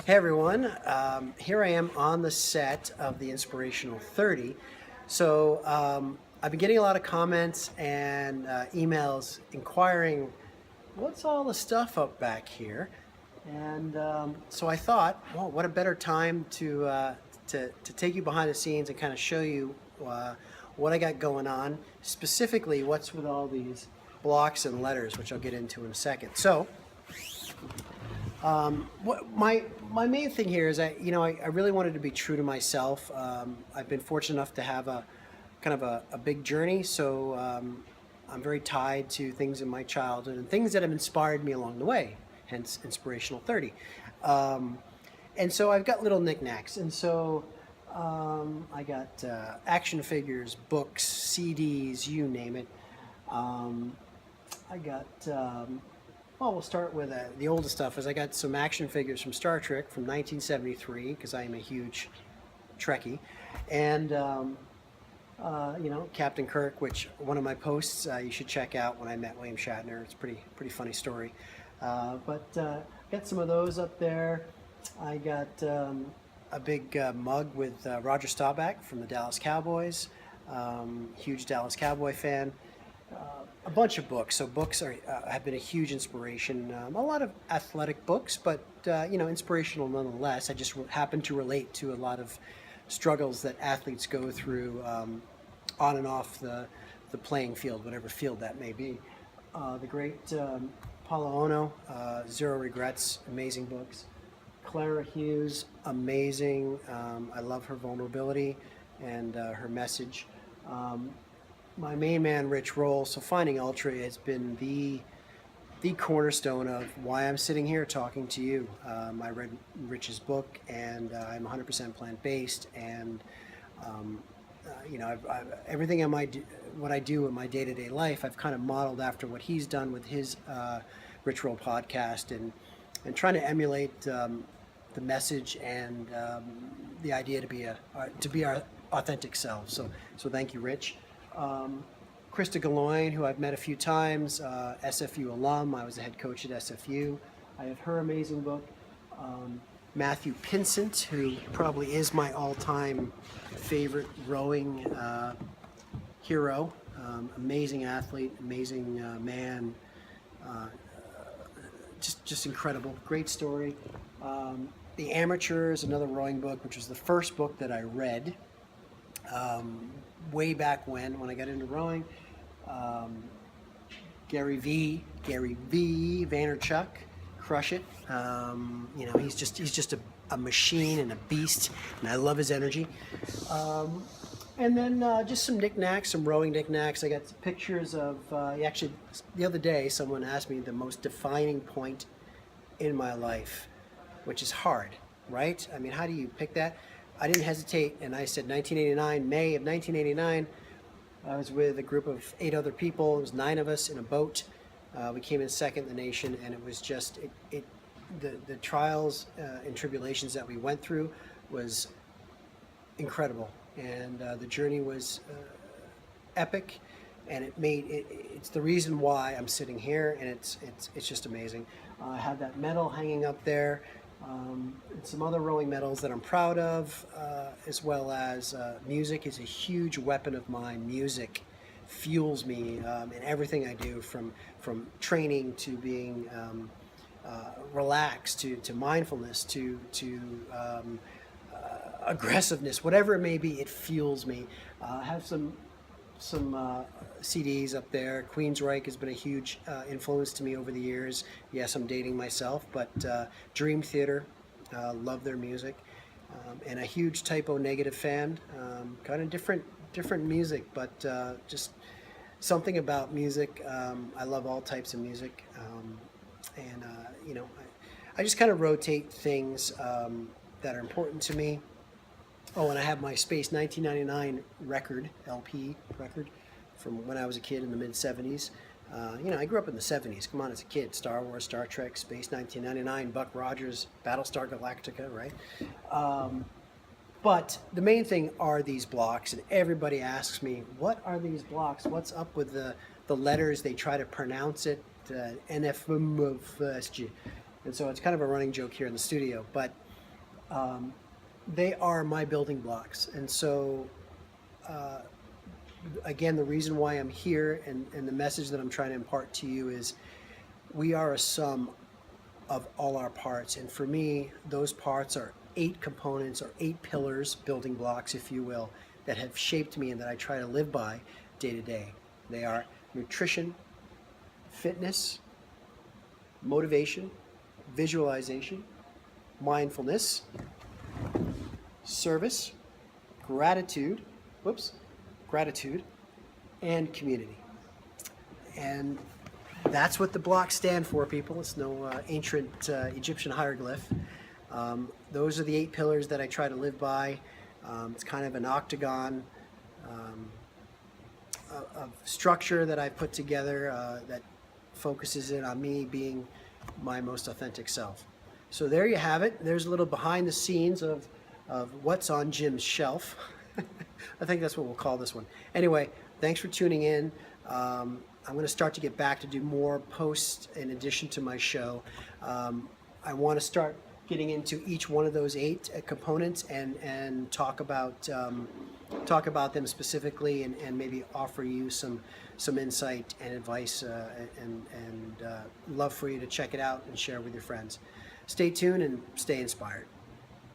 Hey everyone, here I am on the set of the Inspirational 30. I've been getting a lot of comments and emails inquiring what's all the stuff up back here. So I thought, well, what a better time to take you behind the scenes and kind of show you what I got going on, specifically what's with all these blocks and letters, which I'll get into in a second. My main thing here is I really wanted to be true to myself. I've been fortunate enough to have a kind of a big journey, I'm very tied to things in my childhood and things that have inspired me along the way. Hence, Inspirational 30. And so I've got little knickknacks, I got action figures, books, CDs, you name it. Um, I got well, we'll start with the oldest stuff. Is I got some action figures from Star Trek from 1973 because I am a huge Trekkie, and Captain Kirk, which one of my posts you should check out when I met William Shatner. It's pretty funny story. Got some of those up there. I got a big mug with Roger Staubach from the Dallas Cowboys. Huge Dallas Cowboy fan. A bunch of books. So books have been a huge inspiration. A lot of athletic books, but inspirational nonetheless. I just happen to relate to a lot of struggles that athletes go through on and off the playing field, whatever field that may be. The great Paulo Ono, Zero Regrets, amazing books. Clara Hughes, amazing. I love her vulnerability and her message. My main man, Rich Roll. So Finding Ultra has been the cornerstone of why I'm sitting here talking to you. I read Rich's book, and I'm 100% plant-based, and everything what I do in my day-to-day life, I've kind of modeled after what he's done with his Rich Roll podcast, and trying to emulate the message and the idea to be our authentic selves. So thank you, Rich. Krista Galoin, who I've met a few times, SFU alum. I was the head coach at SFU. I have her amazing book. Matthew Pinsent, who probably is my all-time favorite rowing hero. Amazing athlete, amazing man. Just incredible. Great story. The Amateur is another rowing book, which was the first book that I read way back when I got into rowing. Gary V. Vaynerchuk, crush it. He's just a machine and a beast, and I love his energy. And then just some knickknacks, some rowing knickknacks. I got pictures of, actually, the other day someone asked me the most defining point in my life, which is hard, right? I mean, how do you pick that? I didn't hesitate, and I said 1989, May of 1989. I was with a group of 8 other people. It was 9 of us in a boat. We came in second in the nation, and it was just, the trials and tribulations that we went through was incredible. And the journey was epic, and it's the reason why I'm sitting here, and it's just amazing. I have that medal hanging up there. And some other rowing medals that I'm proud of, as well as music is a huge weapon of mine. Music fuels me in everything I do, from training to being relaxed, to mindfulness, to aggressiveness, whatever it may be. It fuels me. I have some CDs up there. Queensryche has been a huge influence to me over the years. Yes, I'm dating myself, but Dream Theater, love their music, and a huge Type O Negative fan. Kind of different music, but just something about music. I love all types of music, and I just kind of rotate things that are important to me. Oh, and I have my Space 1999 record, LP record, from when I was a kid in the mid-'70s. I grew up in the 70s. Come on, as a kid, Star Wars, Star Trek, Space 1999, Buck Rogers, Battlestar Galactica, right? But the main thing are these blocks, and everybody asks me, what are these blocks? What's up with the letters? They try to pronounce it, NFMFSG. And so it's kind of a running joke here in the studio. But they are my building blocks. And so, again, the reason why I'm here and the message that I'm trying to impart to you is we are a sum of all our parts. And for me, those parts are 8 components or 8 pillars, building blocks, if you will, that have shaped me and that I try to live by day to day. They are nutrition, fitness, motivation, visualization, mindfulness, service, gratitude, and community. And that's what the blocks stand for, people. It's no ancient Egyptian hieroglyph. Those are the 8 pillars that I try to live by. It's kind of an octagon of structure that I've put together that focuses in on me being my most authentic self. So there you have it. There's a little behind the scenes of what's on Jim's shelf. I think that's what we'll call this one. Anyway, thanks for tuning in. I'm going to start to get back to do more posts in addition to my show. I want to start getting into each one of those 8 components and talk about them specifically and maybe offer you some insight and advice and love for you to check it out and share with your friends. Stay tuned and stay inspired.